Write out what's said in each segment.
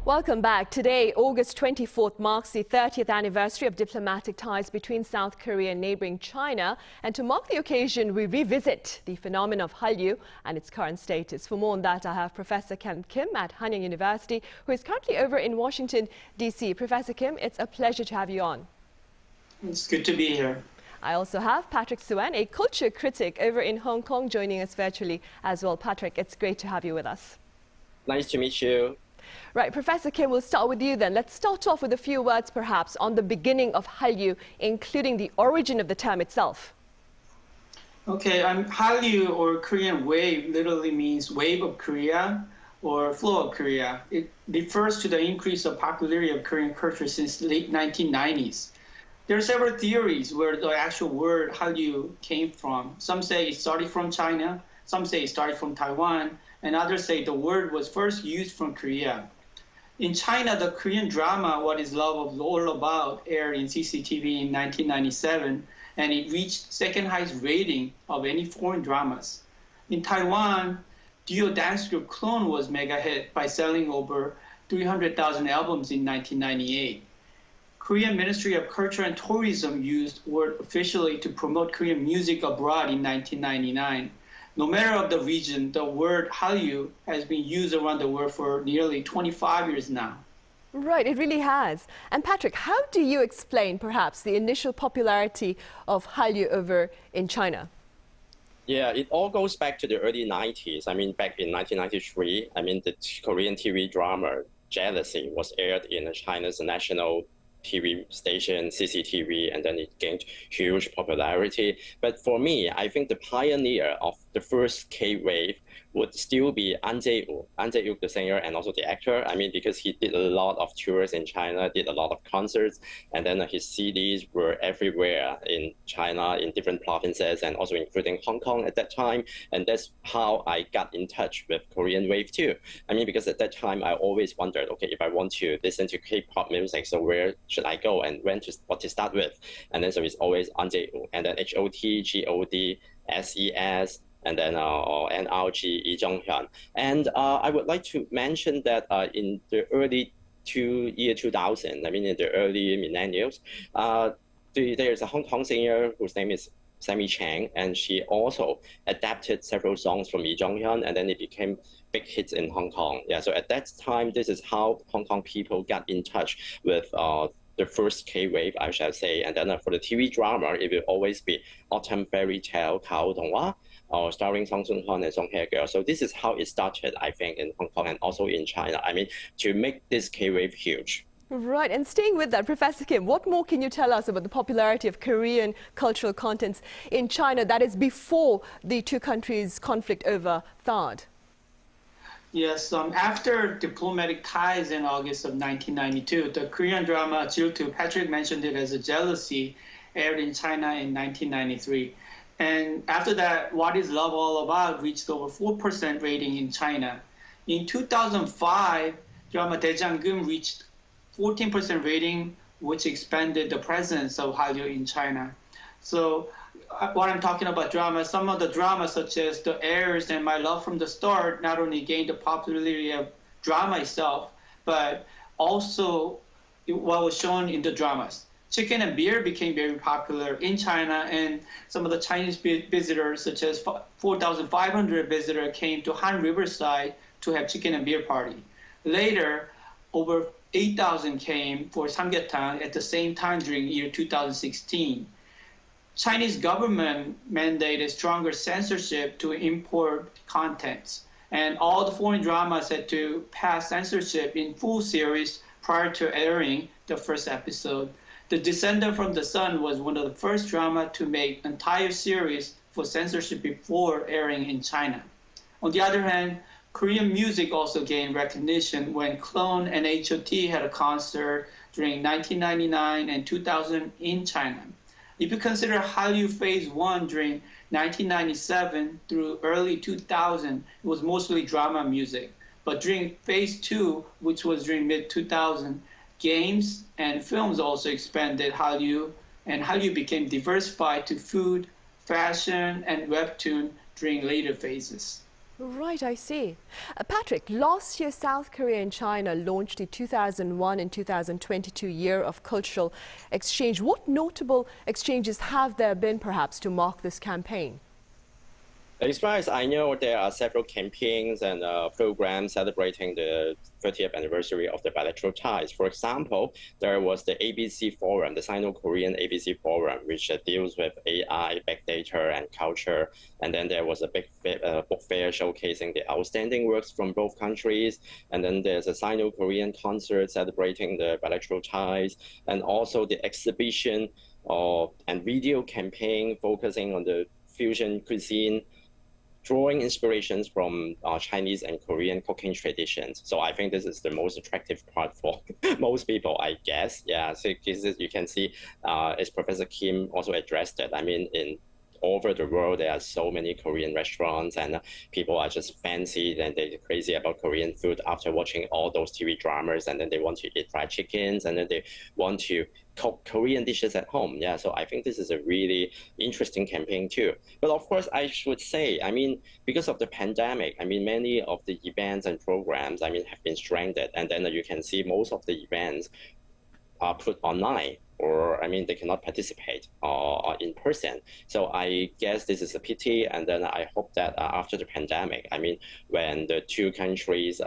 Welcome back. Today, August 24th, marks the 30th anniversary of diplomatic ties between South Korea and neighboring China. And to mark the occasion, we revisit the phenomenon of Hallyu and its current status. For more on that, I have Professor Kenneth Kim at Hanyang University, who is currently over in Washington, D.C. Professor Kim, it's a pleasure to have you on. It's good to be here. I also have Patrick SUEN, a culture critic over in Hong Kong, joining us virtually as well. Patrick, it's great to have you with us. Nice to meet you. Right, Professor Kim, we'll start with you then. Let's start off with a few words perhaps on the beginning of Hallyu, including the origin of the term itself. Okay, Hallyu, or Korean wave, literally means wave of Korea or flow of Korea. It refers to the increase of popularity of Korean culture since the late 1990s. There are several theories where the actual word Hallyu came from. Some say it started from China, some say it started from Taiwan, and others say the word was first used from Korea. In China, the Korean drama What Is Love All About aired in CCTV in 1997, and it reached second highest rating of any foreign dramas. In Taiwan, duo dance group Clone was mega hit by selling over 300,000 albums in 1998. Korean Ministry of Culture and Tourism used word officially to promote Korean music abroad in 1999. No matter of the region, the word Hallyu has been used around the world for nearly 25 years now. Right, it really has. And Patrick, how do you explain perhaps the initial popularity of Hallyu over in China? Yeah, it all goes back to the early 90s. Back in 1993, the Korean TV drama Jealousy was aired in China's national TV station, CCTV, and then it gained huge popularity. But for me, I think the pioneer of the first K-wave would still be An Jae-woo, the singer and also the actor. Because he did a lot of tours in China, did a lot of concerts, and then his CDs were everywhere in China, in different provinces, and also including Hong Kong at that time. And that's how I got in touch with Korean wave too. Because at that time, I always wondered, okay, if I want to listen to K-pop music, so where should I go and what to start with? And then so it's always An Jae-woo, and then HOT, GOD, SES, and then NRG, Lee Jung-hyun. And I would like to mention that in the early year 2000, in the early millennials, there's a Hong Kong singer whose name is Sammy Chang, and she also adapted several songs from Lee Jung-hyun, and then it became big hits in Hong Kong. Yeah, so at that time, this is how Hong Kong people got in touch with the first K-wave, I shall say. And then for the TV drama, it will always be Autumn Fairy Tale, Kao Donghua, starring Song Soon-hwan and Song Hye-kyo. So this is how it started, I think, in Hong Kong and also in China. To make this K-wave huge. Right, and staying with that, Professor Kim, what more can you tell us about the popularity of Korean cultural contents in China, that is before the two countries' conflict over thawed? Yes, after diplomatic ties in August of 1992, the Korean drama Jiltu, Patrick mentioned it as a Jealousy, aired in China in 1993. And after that, What Is Love All About reached over 4% rating in China. In 2005, drama Daejanggeum reached 14% rating, which expanded the presence of Hallyu in China. So what I'm talking about drama, some of the dramas such as The Heirs and My Love from the Start not only gained the popularity of drama itself, but also what was shown in the dramas. Chicken and Beer became very popular in China, and some of the Chinese visitors, such as 4,500 visitors, came to Han Riverside to have chicken and beer party. Later, over 8,000 came for samgyetang at the same time during year 2016. Chinese government mandated stronger censorship to import contents, and all the foreign dramas had to pass censorship in full series prior to airing the first episode. The Descendant from the Sun was one of the first drama to make entire series for censorship before airing in China. On the other hand, Korean music also gained recognition when Clone and HOT had a concert during 1999 and 2000 in China. If you consider Hallyu Phase 1 during 1997 through early 2000, it was mostly drama music. But during Phase 2, which was during mid-2000, games and films also expanded Hallyu, and Hallyu became diversified to food, fashion, and webtoon during later phases. Right, I see. Patrick, last year South Korea and China launched the 2001 and 2022 year of cultural exchange. What notable exchanges have there been perhaps to mark this campaign? As far as I know, there are several campaigns and programs celebrating the 30th anniversary of the bilateral ties. For example, there was the ABC Forum, the Sino-Korean ABC Forum, which deals with AI, big data, and culture. And then there was a big book fair showcasing the outstanding works from both countries. And then there's a Sino-Korean concert celebrating the bilateral ties, and also the exhibition and video campaign focusing on the fusion cuisine, drawing inspirations from Chinese and Korean cooking traditions. So I think this is the most attractive part for most people, I guess. Yeah, so you can see, as Professor Kim also addressed it, I mean, all over the world, there are so many Korean restaurants, and people are just fancy and they're crazy about Korean food after watching all those TV dramas, and then they want to eat fried chickens, and then they want to cook Korean dishes at home. Yeah, so I think this is a really interesting campaign too. But of course, I should say, I mean, because of the pandemic, I mean, many of the events and programs, I mean, have been stranded, and then you can see most of the events are put online, or I mean, they cannot participate in person. So I guess this is a pity, and then I hope that after the pandemic, I mean, when the two countries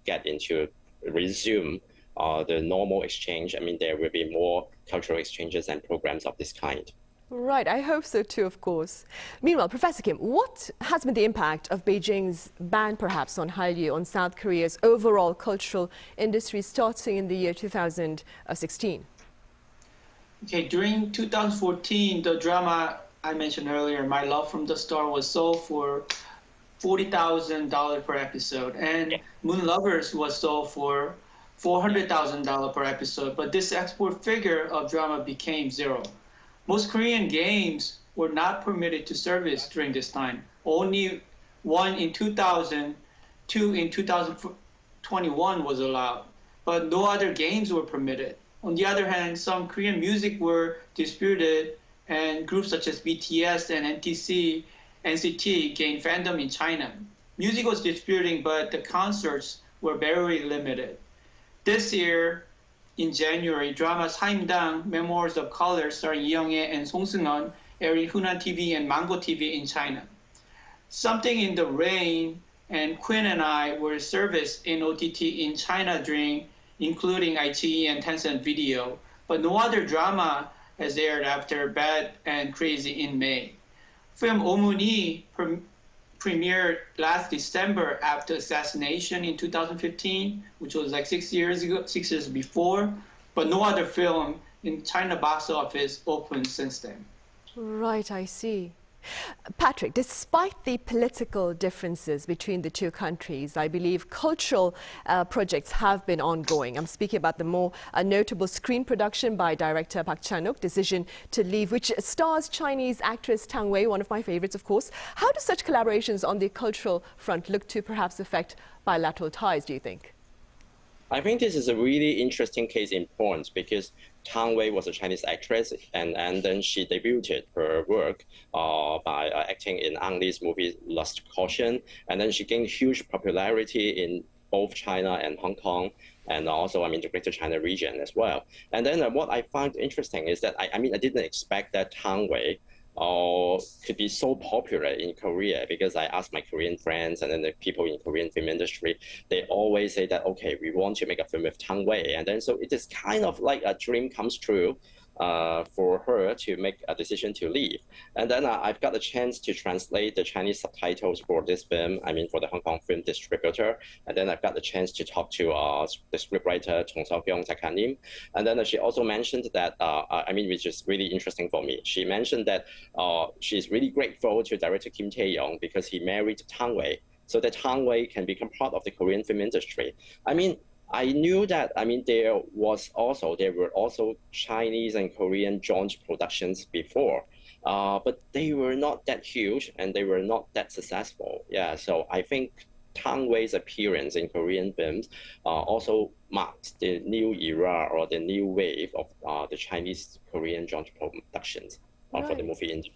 get into resume the normal exchange, I mean, there will be more cultural exchanges and programs of this kind. Right, I hope so too, of course. Meanwhile, Professor Kim, what has been the impact of Beijing's ban perhaps on Hallyu on South Korea's overall cultural industry starting in the year 2016? Okay, during 2014, the drama I mentioned earlier, My Love from the Star, was sold for $40,000 per episode, and Moon Lovers was sold for $400,000 per episode, but this export figure of drama became zero. Most Korean games were not permitted to service during this time. Only one in 2000, two in 2021 was allowed, but no other games were permitted. On the other hand, some Korean music were disputed, and groups such as BTS and NCT gained fandom in China. Music was disputing, but the concerts were very limited. This year, in January, drama Saimdang, Memoirs of Color, starring Lee Young-hae and Song Seung-eun, aired in Hunan TV and Mango TV in China. Something in the Rain and Quinn and I were serviced in OTT in China including iQIYI and Tencent Video, but no other drama has aired after Bad and Crazy in May. Film Omuni premiered last December after Assassination in 2015, which was like 6 years before, but no other film in China box office opened since then. Right, I see. Patrick, despite the political differences between the two countries, I believe cultural projects have been ongoing. I'm speaking about the more notable screen production by director Park Chan-wook, Decision to Leave, which stars Chinese actress Tang Wei, one of my favorites, of course. How do such collaborations on the cultural front look to perhaps affect bilateral ties, do you think? I think this is a really interesting case in point because Tang Wei was a Chinese actress, and then she debuted her work by acting in Ang Lee's movie Lust Caution, and then she gained huge popularity in both China and Hong Kong, and also, I mean, the Greater China region as well. And then what I found interesting is that, I mean, I didn't expect that Tang Wei could be so popular in Korea, because I asked my Korean friends and then the people in Korean film industry, they always say that, okay, we want to make a film with Tang Wei. And then so it is kind of like a dream comes true for her to make a decision to leave. And then I've got a chance to translate the Chinese subtitles for this film, I mean, for the Hong Kong film distributor. And then I've got the chance to talk to the scriptwriter, Chong Seok-kyung Zakanim. And then she also mentioned that, I mean, which is really interesting for me. She mentioned that she's really grateful to director Kim Tae-yong because he married Tang Wei, so that Tang Wei can become part of the Korean film industry. I mean, I knew that, I mean, there were also Chinese and Korean joint productions before, but they were not that huge and they were not that successful. Yeah, so I think Tang Wei's appearance in Korean films also marks the new era or the new wave of the Chinese-Korean joint productions for the movie industry.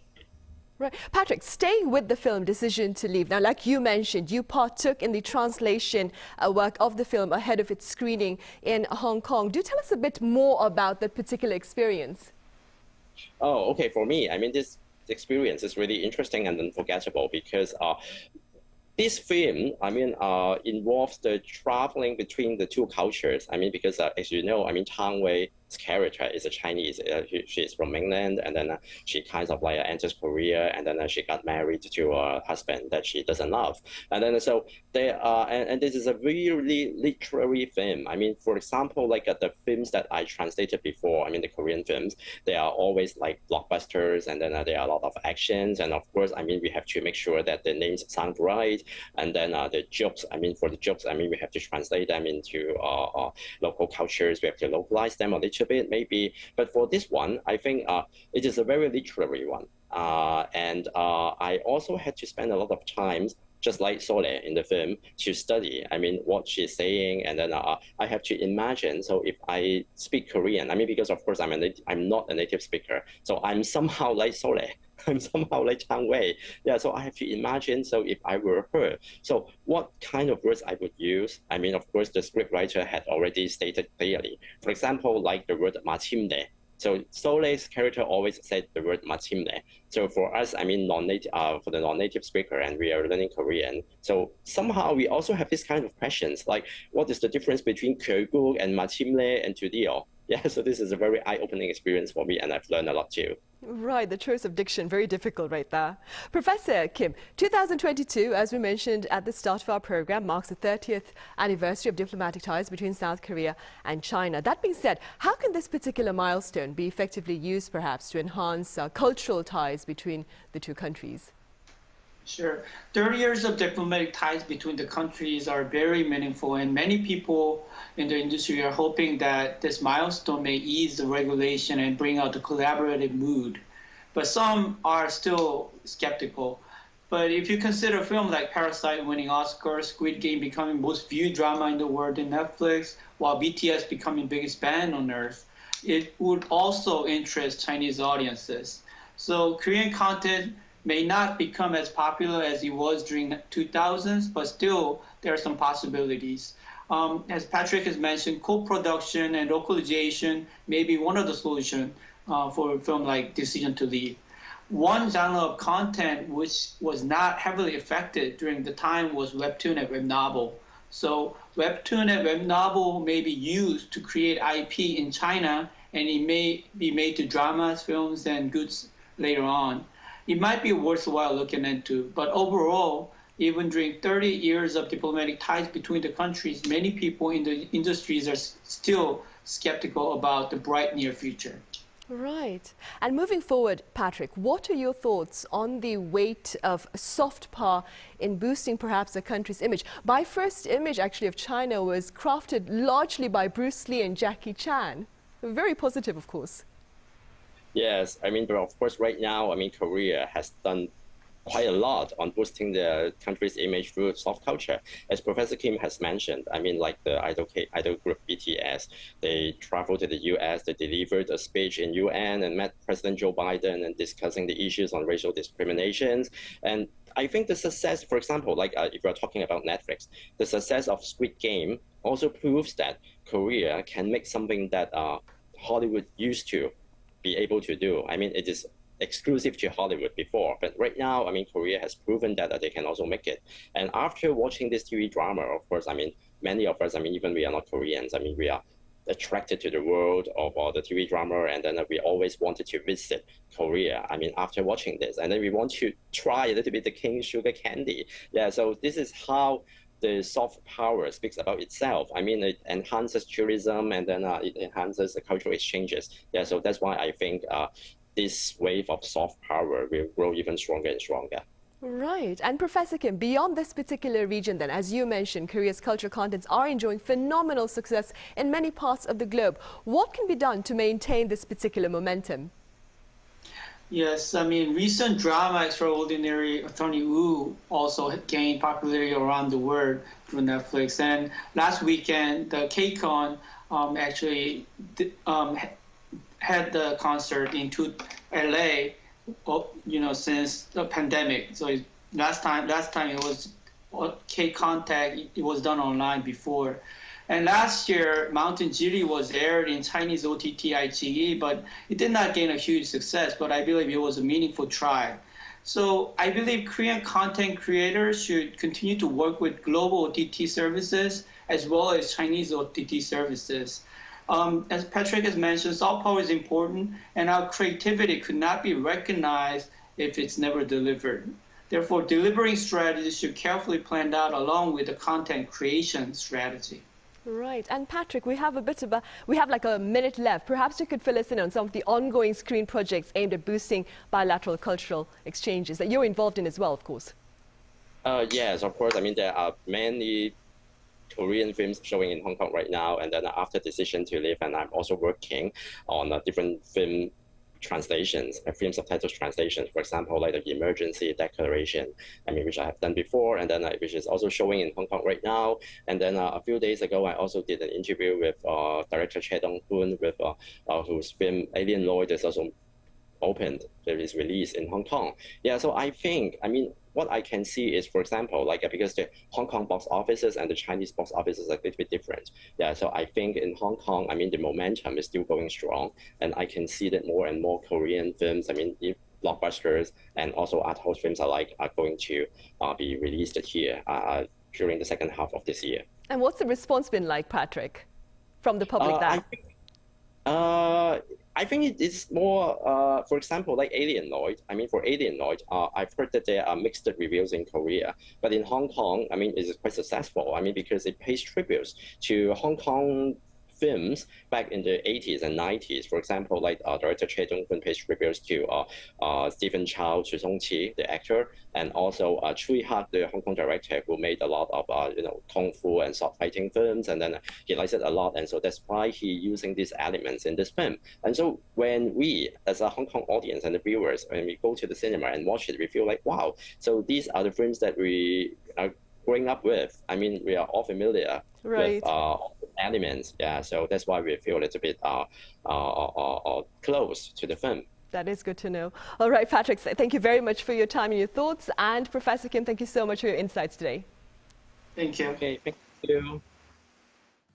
Right. Patrick, staying with the film Decision to Leave. Now, like you mentioned, you partook in the translation work of the film ahead of its screening in Hong Kong. Do tell us a bit more about that particular experience. Oh, okay. For me, I mean, this experience is really interesting and unforgettable because this film, I mean, involves the traveling between the two cultures. I mean, because as you know, I mean, Tang Wei's character is a Chinese. She is from mainland, and then she kind of like enters Korea, and then she got married to a husband that she doesn't love. And then so they and this is a really literary film. I mean, for example, like the films that I translated before, I mean, the Korean films, they are always like blockbusters, and then there are a lot of actions, and of course, I mean, we have to make sure that the names sound right. And then the jokes, I mean, for the jokes, I mean, we have to translate them into local cultures. We have to localize them a little bit, maybe. But for this one, I think it is a very literary one. And I also had to spend a lot of time, just like Sole in the film, to study, I mean, what she's saying. And then I have to imagine, so if I speak Korean, I mean, because of course I'm not a native speaker, so I'm somehow like Sole. I'm somehow like Tang Wei. Yeah, so I have to imagine, so if I were her, so what kind of words I would use? I mean, of course, the scriptwriter had already stated clearly. For example, like the word 마침내. So Soleil's character always said the word 마침내. So for us, I mean, for the non-native speaker, and we are learning Korean. So somehow we also have this kind of questions, like what is the difference between 결국 and 마침내 and 드디어? Yeah, so this is a very eye-opening experience for me, and I've learned a lot too. Right, the choice of diction, very difficult right there. Professor Kim, 2022, as we mentioned at the start of our program, marks the 30th anniversary of diplomatic ties between South Korea and China. That being said, how can this particular milestone be effectively used, perhaps, to enhance cultural ties between the two countries? Sure. 30 years of diplomatic ties between the countries are very meaningful, and many people in the industry are hoping that this milestone may ease the regulation and bring out the collaborative mood. But some are still skeptical. But if you consider a film like Parasite winning Oscar, Squid Game becoming most viewed drama in the world in Netflix, while BTS becoming biggest band on earth, it would also interest Chinese audiences. So Korean content may not become as popular as it was during the 2000s, but still there are some possibilities. As Patrick has mentioned, co-production and localization may be one of the solutions for a film like Decision to Leave. One genre of content which was not heavily affected during the time was webtoon and web novel. So webtoon and web novel may be used to create IP in China, and it may be made to dramas, films, and goods later on. It might be worthwhile looking into, but overall, even during 30 years of diplomatic ties between the countries, many people in the industries are still skeptical about the bright near future. Right. And moving forward, Patrick, what are your thoughts on the weight of soft power in boosting perhaps a country's image? My first image, actually, of China was crafted largely by Bruce Lee and Jackie Chan. Very positive, of course. Yes, I mean, but of course, right now, I mean, Korea has done quite a lot on boosting the country's image through soft culture. As Professor Kim has mentioned, I mean, like the idol group BTS, they traveled to the US, they delivered a speech in UN and met President Joe Biden and discussing the issues on racial discriminations. And I think the success, for example, like if we're talking about Netflix, the success of Squid Game also proves that Korea can make something that Hollywood used to be able to do. I mean, it is exclusive to Hollywood before, but right now, I mean, Korea has proven that they can also make it. And after watching this TV drama, of course, I mean, many of us, I mean, even we are not Koreans, I mean, we are attracted to the world of the TV drama, and then we always wanted to visit Korea, I mean, after watching this, and then we want to try a little bit the king sugar candy. Yeah, so this is how the soft power speaks about itself. I mean, it enhances tourism, and then it enhances the cultural exchanges. Yeah, so that's why I think this wave of soft power will grow even stronger and stronger. Right. And Professor Kim, beyond this particular region then, as you mentioned, Korea's cultural contents are enjoying phenomenal success in many parts of the globe. What can be done to maintain this particular momentum? Yes, I mean, recent drama Extraordinary Attorney Woo also gained popularity around the world through Netflix. And last weekend, the KCON actually had the concert in LA since the pandemic. So last time it was K-Contact. It was done online before. And last year, Mountain Jiri was aired in Chinese OTT iQIYI, but it did not gain a huge success, but I believe it was a meaningful try. So I believe Korean content creators should continue to work with global OTT services as well as Chinese OTT services. As Patrick has mentioned, soft power is important, and our creativity could not be recognized if it's never delivered. Therefore, delivering strategies should carefully planned out along with the content creation strategy. Right. And Patrick, we have like a minute left. Perhaps you could fill us in on some of the ongoing screen projects aimed at boosting bilateral cultural exchanges that you're involved in as well, of course. Yes, of course. I mean, there are many Korean films showing in Hong Kong right now, and then after decision to leave, and I'm also working on different film translations, film subtitles translations, for example, like the Emergency Declaration, which I have done before, and then which is also showing in Hong Kong right now. And then a few days ago, I also did an interview with director Che Dong-hoon, with whose film Alien Lloyd is also opened, there is released in Hong Kong. Yeah, so I think, what I can see is, for example, because the Hong Kong box offices and the Chinese box offices are a little bit different. Yeah, so I think in Hong Kong, the momentum is still going strong, and I can see that more and more Korean films, blockbusters and also art house films are going to be released here during the second half of this year. And what's the response been like, Patrick, from the public now? I think it is more, for example, like Alien Lloyd. For Alien Lloyd, I've heard that there are mixed reviews in Korea, but in Hong Kong, it is quite successful. Because it pays tributes to Hong Kong films back in the 80s and 90s. For example, like director Che Dong-hoon pays tributes to Stephen Chow, Chu Song-chi, the actor, and also Chui Hak, the Hong Kong director, who made a lot of kung fu and sword fighting films, and then he likes it a lot, and so that's why he's using these elements in this film. And so when we, as a Hong Kong audience and the viewers, when we go to the cinema and watch it, we feel like, wow, so these are the films that we are growing up with. We are all familiar with elements. Yeah, so that's why we feel a little bit close to the film. That is good to know. All right, Patrick, thank you very much for your time and your thoughts. And Professor Kim, thank you so much for your insights today. Thank you. Okay, thank you.